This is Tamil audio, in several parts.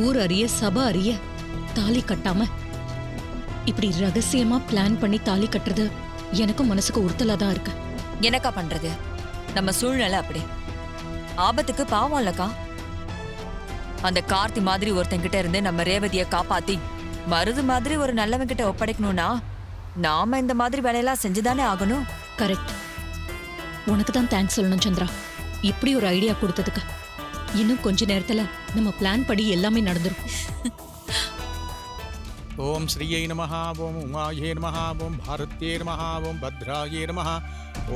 ஊர் அறிய சபை அறிய தாலி கட்டாம இப்படி ரகசியமா பிளான் பண்ணி தாலி கட்டுறது எனக்கும் மனசுக்கு உறுத்தலா தான் இருக்கு. எனக்கா பண்றது? நம்ம சூழ்நிலை அப்படி. ஆபத்துக்கு பாவம் இல்லக்கா. அந்த கார்த்தி மாதிரி ஒருத்தங்கிட்ட இருந்து நம்ம ரேவதிய காப்பாத்தி மருது மாதிரி ஒரு நல்லவங்கிட்ட ஒப்படைக்கணும்னா நாம இந்த மாதிரி வேலையெல்லாம் செஞ்சுதானே ஆகணும். கரெக்ட். உனக்கு தான் தேங்க்ஸ் சொல்லணும் சந்திரா, இப்படி ஒரு ஐடியா கொடுத்ததுக்கு. இன்னும் கொஞ்ச நேரத்துல நம்ம பிளான் படி எல்லாமே நடந்துரும். ஓம் ஸ்ரீயை நமஹ, ஓம் உமாயே நமஹ, ஓம் பாரத்யே நமஹ, ஓம் பத்ராயே நமஹ,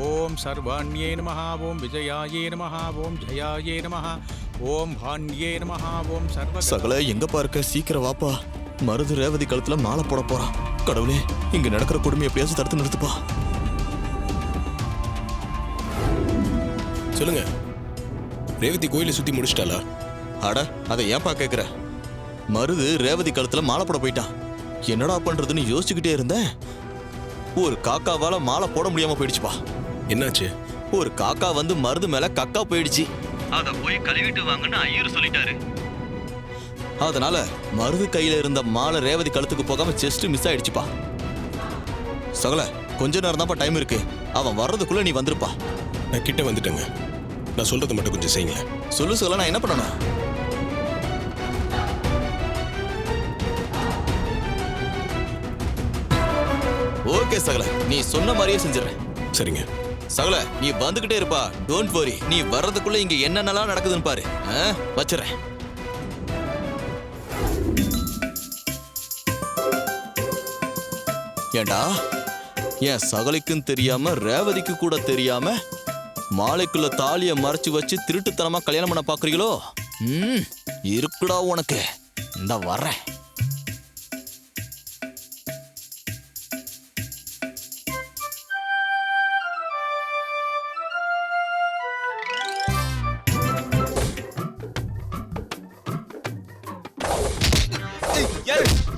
ஓம் சர்வாண்யே நமஹ, ஓம் விஜயாயே நமஹ, ஓம் ஜயாயே நமஹ, ஓம் பாண்யே நமஹ, ஓம் சர்வ. சகல எங்க பார்க்க, சீக்கிரம் வாப்பா. மருது ரேவதி கழுத்துல மாலை போட போறான். கடவுளே, இங்க நடக்கிற கொடுமை எப்படியாச்சும் தடுத்து நிறுத்துப்பா. சொல்லுங்க, ரேவதி கோயிலை சுத்தி முடிச்சிட்டாளா? அட, அதை ஏன்பா கேக்குற? மருது ரேவதி கழுத்துல மாலை போட போயிட்டான். என்னடா பண்றதுன்னு யோசிச்சுக்கிட்டே இருந்தேன். ஒரு காக்காவால மாலை போட முடியாம போயிடுச்சுப்பா. என்னாச்சு? ஒரு காக்கா வந்து மருது மேல கக்கா போயிடுச்சு. அத போய் கழுவிட்டு வாங்கன்னு ஐயர் சொல்லிட்டாரு. அதனால மருது கையில இருந்த மாலை ரேவதி கழுத்துக்கு போகாம ஜஸ்ட் மிஸ் ஆயிடுச்சுப்பா. சகல, கொஞ்ச நேரம் தான்ப்பா டைம் இருக்கு. அவன் வர்றதுக்குள்ள நீ வந்துருப்பா. நான் கிட்ட வந்துட்டேங்க. நான் சொல்றதை மட்டும் கொஞ்சம் செய்யுங்களேன். சொல்லு சகல, நான் என்ன பண்ணணும்? ஓகே சகல, நீ சொன்ன மாதிரியே செஞ்சிடறேன். சரிங்க. சகல, நீ வந்துகிட்டே இருப்பா. Don't worry. நீ வர்றதுக்குள்ள இங்க என்னென்னலாம் நடக்குதுன்னு பாரு. வச்சிடறேன். ஏண்டா, என் சகலைக்கும் தெரியாம ரேவதிக்கு கூட தெரியாம மாலைக்குள்ள தாலிய மறைச்சு வச்சு திருட்டுத்தனமா கல்யாணம் பண்ண பாக்குறீங்களோ? இருக்குடா உனக்கு. இந்த வர்றேன்.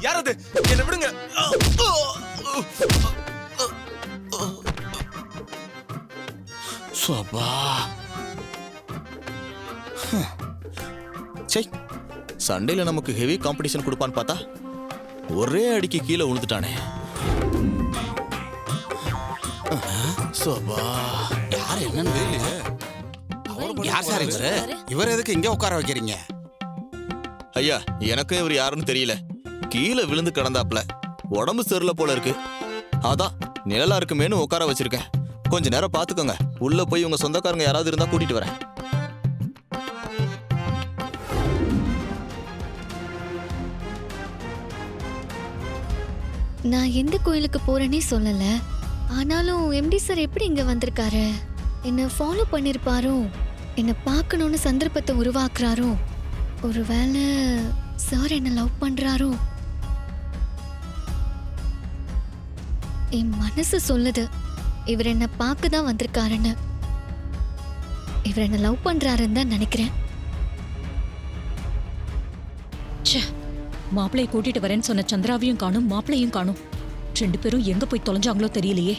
யாரது? என்ன விடுங்க. சபா. சை, சண்டையில நமக்கு ஹெவி காம்படிஷன் கொடுப்பான்னு பார்த்தா ஒரே அடிக்கு கீழே விழுந்துட்டானே. சபா. யார் என்னன்னு தெரியல. யார் சார் இவரு? இவர் எதுக்கு இங்க உட்கார வைக்கிறீங்க? ஐயா, எனக்கும் இவர் யாருன்னு தெரியல. கீழே விழுந்து கிடந்தாப்ல. உடம்பு சரியில்லை போல இருக்கு. அதான் நிழலா இருக்குமேனு உட்கார வச்சிருக்கேன். கொஞ்ச நேரம் பாத்துக்கோங்க. உள்ள போய் உங்க சொந்தக்காரங்க யாராவது இருந்தா கூட்டிட்டு வரேன். நான் எந்த கோயிலுக்கு போறேனே சொல்லல. ஆனாலும் எம்டி சார் எப்படி இங்க வந்திருக்காரு? என்ன ஃபாலோ பண்ணிருப்பாரோ? என்ன பார்க்கணும்னு சந்தர்ப்பத்தை உருவாக்குறாரோ? ஒருவேளை சார் என்ன லவ் பண்றாரோ? என் மனசு சொல்லுது இவர் என்ன பார்க்க தான் வந்திருக்காருன்னு. இவர் என்ன லவ் பண்றாருன்னு தான் நினைக்கிறேன். மாப்பிளையை கூட்டிட்டு வரேன்னு சொன்ன சந்திராவையும் காணும், மாப்பிளையும் காணும். ரெண்டு பேரும் எங்க போய் தொலைஞ்சாங்களோ தெரியலையே.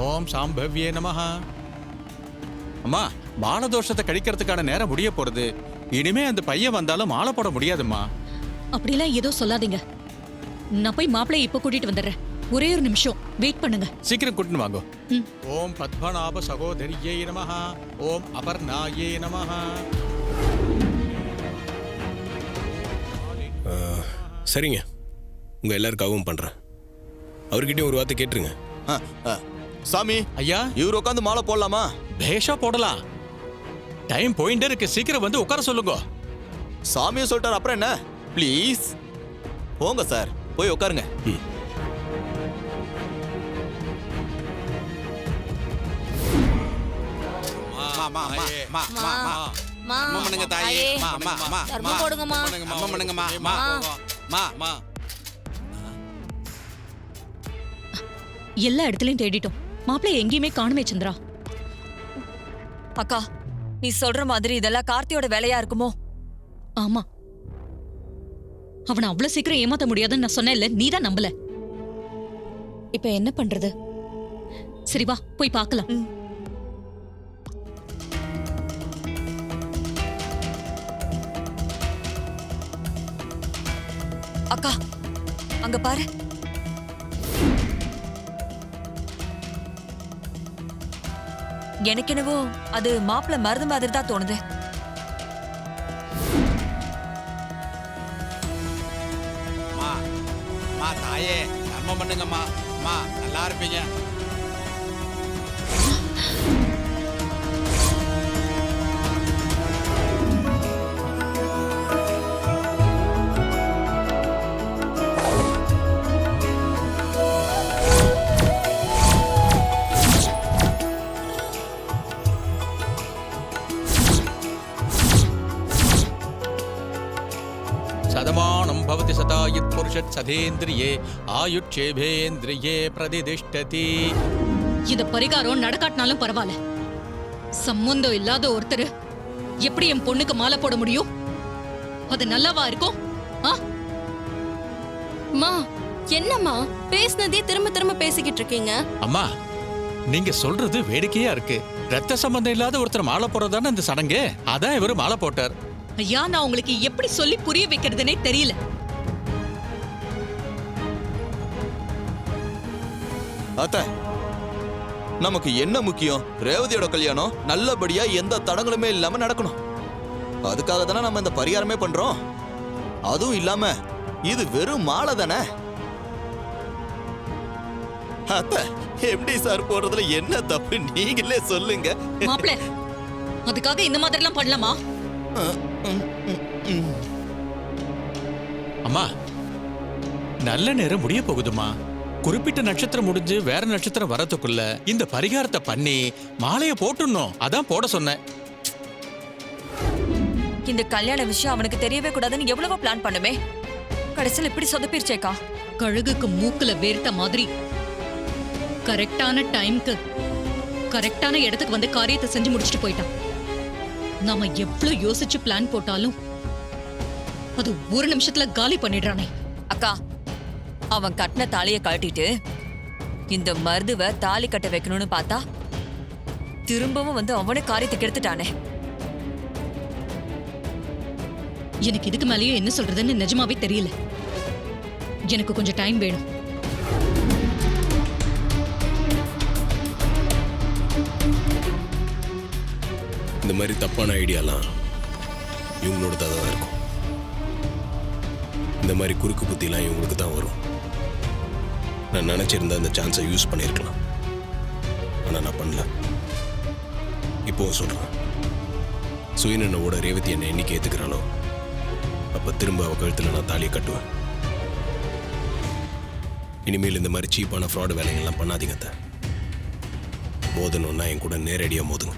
ஓம் சாம்பவ்யே நமஹ. அம்மா, மானதோஷத்தை கழிக்கிறதுக்கான நேரம் முடிய போறது. இனிமே அந்த பையன் வந்தாலும் மாலை போட முடியாதும்மா. அப்படிலாம் ஏதோ சொல்லாதீங்க. நான் போய் மாப்பிளையை இப்ப கூட்டிட்டு வந்துடுறேன். ஒரே ஒரு நிமிஷம் வெயிட் பண்ணுங்க. சீக்கிரம் கூட்டின்னு வாங்கோ. ஓம் பத்மநாப சகோதரியே நமஹ, ஓம் அபர்ணாயே நமஹ. சரிங்க, உங்க எல்லாருக்காகவும் பண்றேன். அவர்கிட்டயும் ஒரு வார்த்தை கேட்டுருங்க. சாமி ஐயா, இவர் உட்காந்து மாலை போடலாமா? பேஷா போடலாம். டைம் போயிட்டே இருக்கு. சீக்கிரம் வந்து உட்கார சொல்லுங்க. சாமியை சொல்லிட்டார், அப்புறம் என்ன? ப்ளீஸ் போங்க சார், போய் உட்காருங்க. எல்லா இடத்துலயும் தேடிட்டோம். மாப்பிள்ளை எங்கேயுமே காணுமே சந்திரா. அக்கா, நீ சொல்ற மாதிரி இதெல்லாம் கார்த்தியோட வேலையா இருக்குமோ? ஆமா, அவனை அவ்வளவு சீக்கிரம் ஏமாத்த முடியாதுன்னு நான் சொன்னேன்ல, நீதான் நம்பல. இப்ப என்ன பண்றது? சரி வா, போய் பார்க்கலாம். அக்கா அங்க பாரு. எனக்கு என்னவோ அது மாப்பிள்ளை மருது மாதிரி தான் தோணுது. அம்மா தாயே தர்மம் பண்ணுங்கம்மா. அம்மா நல்லா இருப்பீங்க. சதமானம் பவதி சதாயுத் புருஷத் சதேந்திரியே ஆயுட்சேபேந்திரியே பிரதிதிஷ்டதி. இந்த பரிகாரம் நடக்காட்டினாலும் பரவாயில்ல. சம்பந்தம் இல்லாத ஒருத்தர் எப்படி என் பொண்ணுக்கு மாலை போட முடியும்? அது நல்லாவா இருக்கும்? மா என்னம்மா பேசுனதே திரும்ப திரும்ப பேசிக்கிட்டு இருக்கீங்க? அம்மா, நீங்க சொல்றது வேடிக்கையா இருக்கு. ரத்த சம்பந்தம் இல்லாத ஒருத்தர் மாலை போடுறதானே இந்த சடங்கு. அதான் இவரு மாலை போட்டார். ஐயா, நான் உங்களுக்கு எப்படி சொல்லி புரிய வைக்கிறதுனே தெரியல. அத்தை, நமக்கு என்ன முக்கியம்? ரேவதியோட கல்யாணம் நல்லபடியா எந்த தடங்களுமே இல்லாம நடக்கணும். அதுக்காக தானே நம்ம இந்த பரிகாரமே பண்றோம். அதுவும் இல்லாம இது வெறும் மாலை தானே. அத்தை, எம்டி சார் போடுறதுல என்ன தப்பு நீங்களே சொல்லுங்க. மாப்பிள்ள, அதுக்காக இந்த மாதிரி எல்லாம் பண்ணலாமா? அம்மா, நல்ல நேரம் முடிய போகுதுமா. குறிப்பிட்ட நட்சத்திரம் முடிஞ்சு வேற நட்சத்திரம் வரதுக்குள்ள இந்த பரிகாரத்தை பண்ணி மாலைய போட்டுடணும். அதான் போட சொன்னேன். இந்த கல்யாண விஷயம் அவனுக்கு தெரியவே கூடாதுன்னு எவ்வளவோ பிளான் பண்ணுமே. கடைசியில் இப்படி சொதப்பிருச்சேக்கா. கழுகுக்கு மூக்குல வேர்த்த மாதிரி கரெக்டான டைம்க்கு கரெக்டான இடத்துக்கு வந்து காரியத்தை செஞ்சு முடிச்சுட்டு போயிட்டான். நாம எவ்வளவு யோசிச்சு பிளான் போட்டாலும் அது ஒரு நிமிஷத்துல காலி பண்ணிடுறானே. அக்கா, அவன் கட்டின தாலியை கழட்டிட்டு இந்த மருதுவ தாலி கட்ட வைக்கணும்னு பார்த்தா திரும்பவும் வந்து அவனே காரியத்துக்கு எடுத்துட்டானே. எனக்கு இதுக்கு மேலேயும் என்ன சொல்றதுன்னு நிஜமாவே தெரியல. எனக்கு கொஞ்சம் டைம் வேணும். இந்த மாதிரி தப்பான ஐடியாலாம் இவங்களோட தான் இருக்கும். இந்த மாதிரி குறுக்கு புத்திலாம் இவங்களுக்கு தான் வரும். நான் நினச்சிருந்தா அந்த சான்ஸை யூஸ் பண்ணியிருக்கலாம். ஆனால் நான் பண்ணல. இப்போவும் சொல்கிறேன், சுயநனோட ரேவதி என்னை என்னைக்கு ஏற்றுக்கிறாளோ அப்போ திரும்ப அவள் கழுத்தில் நான் தாலியை கட்டுவேன். இனிமேல் இந்த மாதிரி சீப்பான ஃப்ராடு வேலைகள்லாம் பண்ணாதீங்க. மோதணுன்னா என் கூட நேரடியாக மோதுங்க.